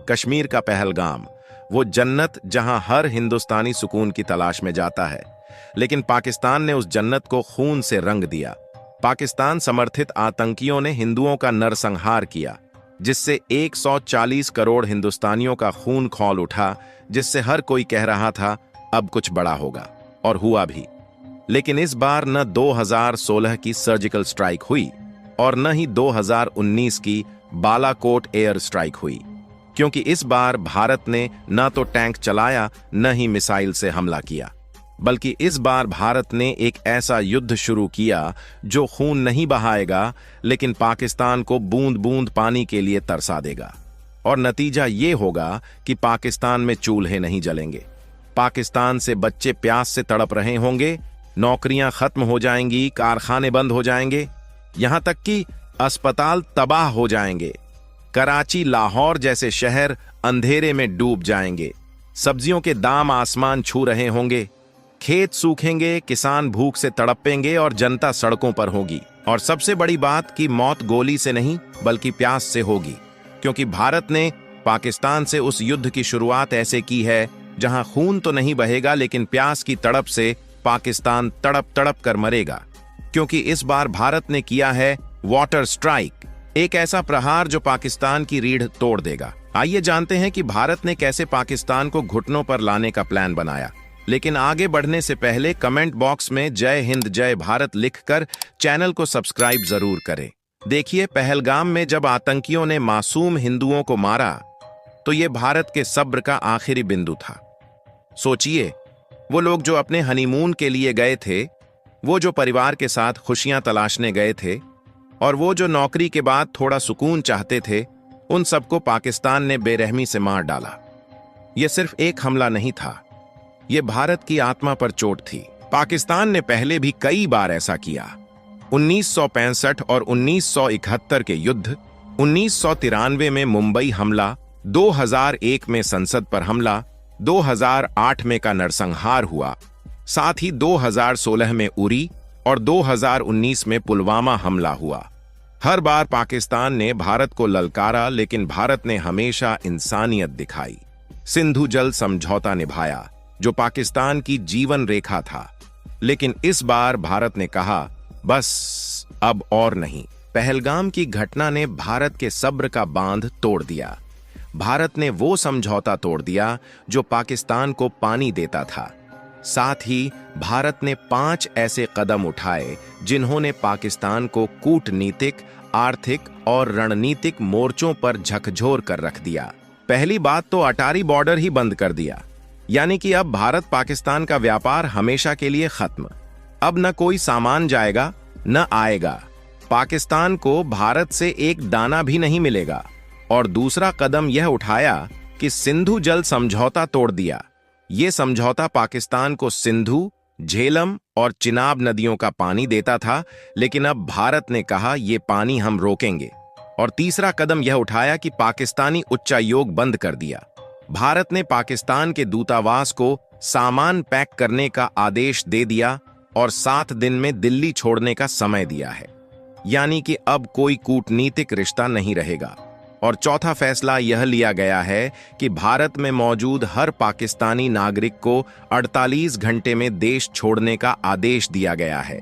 कश्मीर का पहलगाम, वो जन्नत जहां हर हिंदुस्तानी सुकून की तलाश में जाता है। लेकिन पाकिस्तान ने उस जन्नत को खून से रंग दिया। पाकिस्तान समर्थित आतंकियों ने हिंदुओं का नरसंहार किया, जिससे 140 करोड़ हिंदुस्तानियों का खून खौल उठा, जिससे हर कोई कह रहा था अब कुछ बड़ा होगा, और हुआ भी। लेकिन इस बार न 2016 की सर्जिकल स्ट्राइक हुई और न ही 2019 की बालाकोट एयर स्ट्राइक हुई, क्योंकि इस बार भारत ने न तो टैंक चलाया न ही मिसाइल से हमला किया, बल्कि इस बार भारत ने एक ऐसा युद्ध शुरू किया जो खून नहीं बहाएगा, लेकिन पाकिस्तान को बूंद बूंद पानी के लिए तरसा देगा। और नतीजा ये होगा कि पाकिस्तान में चूल्हे नहीं जलेंगे, पाकिस्तान से बच्चे प्यास से तड़प रहे होंगे, नौकरियां खत्म हो जाएंगी, कारखाने बंद हो जाएंगे, यहां तक कि अस्पताल तबाह हो जाएंगे। कराची, लाहौर जैसे शहर अंधेरे में डूब जाएंगे, सब्जियों के दाम आसमान छू रहे होंगे, खेत सूखेंगे, किसान भूख से तड़पेंगे और जनता सड़कों पर होगी। और सबसे बड़ी बात कि मौत गोली से नहीं बल्कि प्यास से होगी, क्योंकि भारत ने पाकिस्तान से उस युद्ध की शुरुआत ऐसे की है जहां खून तो नहीं बहेगा, लेकिन प्यास की तड़प से पाकिस्तान तड़प तड़प कर मरेगा। क्योंकि इस बार भारत ने किया है वाटर स्ट्राइक, एक ऐसा प्रहार जो पाकिस्तान की रीढ़ तोड़ देगा। आइए जानते हैं कि भारत ने कैसे पाकिस्तान को घुटनों पर लाने का प्लान बनाया। लेकिन आगे बढ़ने से पहले कमेंट बॉक्स में जय हिंद जय भारत लिखकर चैनल को सब्सक्राइब जरूर करें। देखिए, पहलगाम में जब आतंकियों ने मासूम हिंदुओं को मारा तो यह भारत के सब्र का आखिरी बिंदु था। सोचिए, वो लोग जो अपने हनीमून के लिए गए थे, वो जो परिवार के साथ खुशियां तलाशने गए थे, और वो जो नौकरी के बाद थोड़ा सुकून चाहते थे, उन सबको पाकिस्तान ने बेरहमी से मार डाला। यह सिर्फ एक हमला नहीं था, यह भारत की आत्मा पर चोट थी। पाकिस्तान ने पहले भी कई बार ऐसा किया। 1965 और 1971 के युद्ध, 1993 में मुंबई हमला, 2001 में संसद पर हमला, 2008 में का नरसंहार हुआ, साथ ही 2016 में उरी और 2019 में पुलवामा हमला हुआ। हर बार पाकिस्तान ने भारत को ललकारा, लेकिन भारत ने हमेशा इंसानियत दिखाई। सिंधु जल समझौता निभाया, जो पाकिस्तान की जीवन रेखा था। लेकिन इस बार भारत ने कहा, बस अब और नहीं। पहलगाम की घटना ने भारत के सब्र का बांध तोड़ दिया। भारत ने वो समझौता तोड़ दिया जो पाकिस्तान को पानी देता था। साथ ही भारत ने 5 ऐसे कदम उठाए जिन्होंने पाकिस्तान को कूटनीतिक, आर्थिक और रणनीतिक मोर्चों पर झकझोर कर रख दिया। पहली बात तो अटारी बॉर्डर ही बंद कर दिया, यानी कि अब भारत पाकिस्तान का व्यापार हमेशा के लिए खत्म। अब न कोई सामान जाएगा न आएगा, पाकिस्तान को भारत से एक दाना भी नहीं मिलेगा। और दूसरा कदम यह उठाया कि सिंधु जल समझौता तोड़ दिया। यह समझौता पाकिस्तान को सिंधु, झेलम और चिनाब नदियों का पानी देता था, लेकिन अब भारत ने कहा यह पानी हम रोकेंगे। और तीसरा कदम यह उठाया कि पाकिस्तानी उच्चायोग बंद कर दिया। भारत ने पाकिस्तान के दूतावास को सामान पैक करने का आदेश दे दिया और 7 दिन में दिल्ली छोड़ने का समय दिया है, यानी कि अब कोई कूटनीतिक रिश्ता नहीं रहेगा। और चौथा फैसला यह लिया गया है कि भारत में मौजूद हर पाकिस्तानी नागरिक को 48 घंटे में देश छोड़ने का आदेश दिया गया है।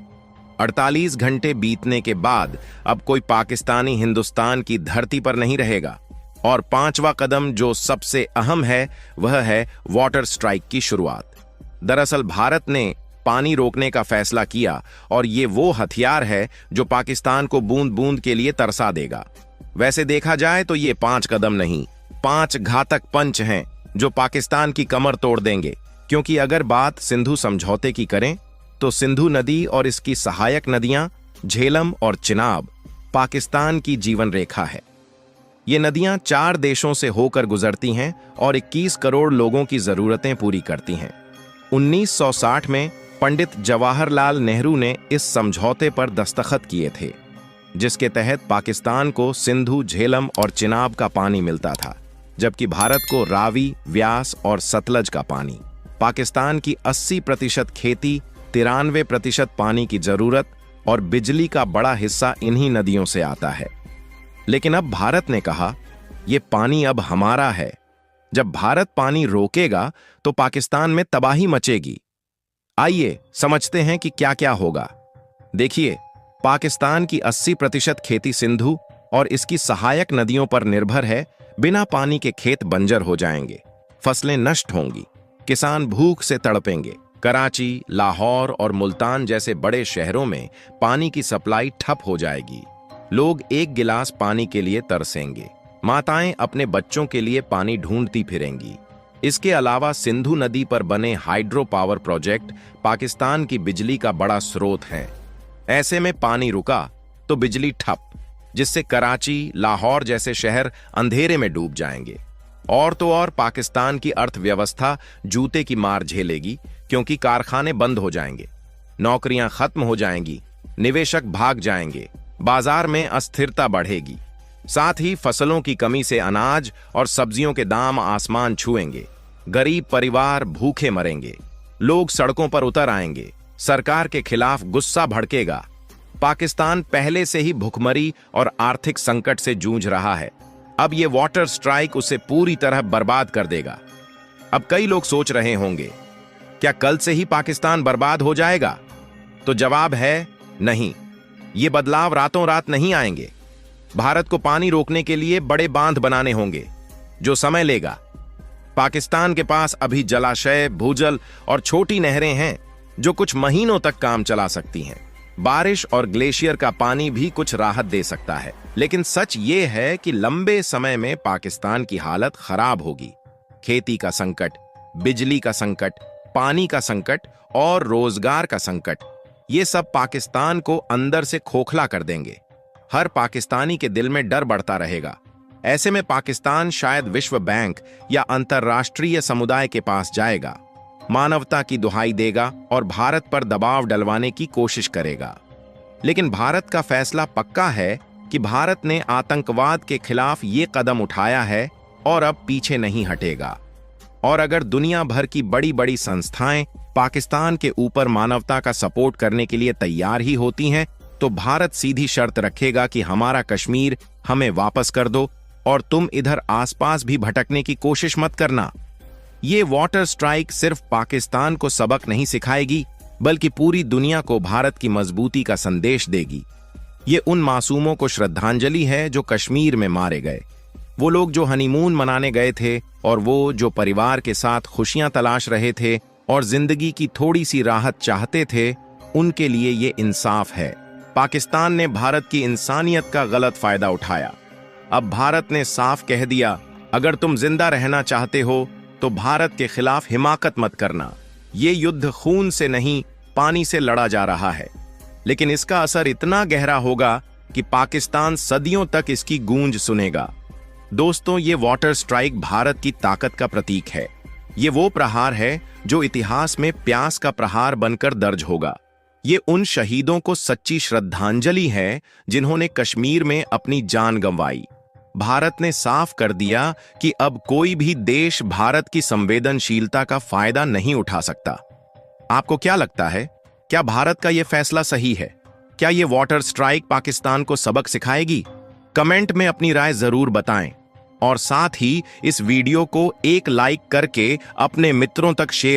48 घंटे बीतने के बाद अब कोई पाकिस्तानी हिंदुस्तान की धरती पर नहीं रहेगा। और 5वां कदम जो सबसे अहम है, वह है वाटर स्ट्राइक की शुरुआत। दरअसल भारत ने पानी रोकने का फैसला किया, और ये वो हथियार है जो पाकिस्तान को बूंद बूंद के लिए तरसा देगा। वैसे देखा जाए तो ये 5 कदम नहीं, 5 घातक पंच हैं जो पाकिस्तान की कमर तोड़ देंगे। क्योंकि अगर बात सिंधु समझौते की करें तो सिंधु नदी और इसकी सहायक नदियां झेलम और चिनाब पाकिस्तान की जीवन रेखा है। ये नदियां 4 देशों से होकर गुजरती हैं और 21 करोड़ लोगों की जरूरतें पूरी करती हैं। 1960 में पंडित जवाहरलाल नेहरू ने इस समझौते पर दस्तखत किए थे, जिसके तहत पाकिस्तान को सिंधु, झेलम और चिनाब का पानी मिलता था, जबकि भारत को रावी, व्यास और सतलज का पानी। पाकिस्तान की 80% खेती, 93% पानी की जरूरत और बिजली का बड़ा हिस्सा इन्हीं नदियों से आता है। लेकिन अब भारत ने कहा, ये पानी अब हमारा है। जब भारत पानी रोकेगा तो पाकिस्तान में तबाही मचेगी। आइए समझते हैं कि क्या क्या होगा। देखिए, पाकिस्तान की 80% खेती सिंधु और इसकी सहायक नदियों पर निर्भर है। बिना पानी के खेत बंजर हो जाएंगे, फसलें नष्ट होंगी, किसान भूख से तड़पेंगे। कराची, लाहौर और मुल्तान जैसे बड़े शहरों में पानी की सप्लाई ठप हो जाएगी। लोग एक गिलास पानी के लिए तरसेंगे। माताएं अपने बच्चों के लिए पानी ढूंढती फिरेंगी। इसके अलावा सिंधु नदी पर बने हाइड्रो पावर प्रोजेक्ट पाकिस्तान की बिजली का बड़ा स्रोत हैं। ऐसे में पानी रुका तो बिजली ठप, जिससे कराची, लाहौर जैसे शहर अंधेरे में डूब जाएंगे। और तो और पाकिस्तान की अर्थव्यवस्था जूते की मार झेलेगी, क्योंकि कारखाने बंद हो जाएंगे, नौकरियां खत्म हो जाएंगी, निवेशक भाग जाएंगे, बाजार में अस्थिरता बढ़ेगी। साथ ही फसलों की कमी से अनाज और सब्जियों के दाम आसमान छुएंगे। गरीब परिवार भूखे मरेंगे, लोग सड़कों पर उतर आएंगे, सरकार के खिलाफ गुस्सा भड़केगा। पाकिस्तान पहले से ही भुखमरी और आर्थिक संकट से जूझ रहा है। अब ये वाटर स्ट्राइक उसे पूरी तरह बर्बाद कर देगा। अब कई लोग सोच रहे होंगे, क्या कल से ही पाकिस्तान बर्बाद हो जाएगा? तो जवाब है नहीं। ये बदलाव रातों रात नहीं आएंगे। भारत को पानी रोकने के लिए बड़े बांध बनाने होंगे, जो समय लेगा। पाकिस्तान के पास अभी जलाशय, भूजल और छोटी नहरें हैं, जो कुछ महीनों तक काम चला सकती हैं। बारिश और ग्लेशियर का पानी भी कुछ राहत दे सकता है, लेकिन सच ये है कि लंबे समय में पाकिस्तान की हालत खराब होगी। खेती का संकट, बिजली का संकट, पानी का संकट और रोजगार का संकट, ये सब पाकिस्तान को अंदर से खोखला कर देंगे। हर पाकिस्तानी के दिल में डर बढ़ता रहेगा। ऐसे में पाकिस्तान शायद विश्व बैंक या अंतर्राष्ट्रीय समुदाय के पास जाएगा, मानवता की दुहाई देगा और भारत पर दबाव डलवाने की कोशिश करेगा। लेकिन भारत का फैसला पक्का है कि भारत ने आतंकवाद के खिलाफ ये कदम उठाया है और अब पीछे नहीं हटेगा। और अगर दुनिया भर की बड़ी बड़ी संस्थाएं पाकिस्तान के ऊपर मानवता का सपोर्ट करने के लिए तैयार ही होती हैं, तो भारत सीधी शर्त रखेगा कि हमारा कश्मीर हमें वापस कर दो और तुम इधर आसपास भी भटकने की कोशिश मत करना। ये वाटर स्ट्राइक सिर्फ पाकिस्तान को सबक नहीं सिखाएगी, बल्कि पूरी दुनिया को भारत की मजबूती का संदेश देगी। ये उन मासूमों को श्रद्धांजलि है जो कश्मीर में मारे गए, वो लोग जो हनीमून मनाने गए थे, और वो जो परिवार के साथ खुशियां तलाश रहे थे और जिंदगी की थोड़ी सी राहत चाहते थे। उनके लिए ये इंसाफ है। पाकिस्तान ने भारत की इंसानियत का गलत फायदा उठाया। अब भारत ने साफ कह दिया, अगर तुम जिंदा रहना चाहते हो तो भारत के खिलाफ हिमाकत मत करना। ये युद्ध खून से नहीं, पानी से लड़ा जा रहा है। लेकिन इसका असर इतना गहरा होगा कि पाकिस्तान सदियों तक इसकी गूंज सुनेगा। दोस्तों, ये वाटर स्ट्राइक भारत की ताकत का प्रतीक है। ये वो प्रहार है जो इतिहास में प्यास का प्रहार बनकर दर्ज होगा। ये उन शहीदों को सच्ची श्रद्धांजलि है जिन्होंने कश्मीर में अपनी जान गंवाई। भारत ने साफ कर दिया कि अब कोई भी देश भारत की संवेदनशीलता का फायदा नहीं उठा सकता। आपको क्या लगता है? क्या भारत का यह फैसला सही है? क्या यह वाटर स्ट्राइक पाकिस्तान को सबक सिखाएगी? कमेंट में अपनी राय जरूर बताएं और साथ ही इस वीडियो को एक लाइक करके अपने मित्रों तक शेयर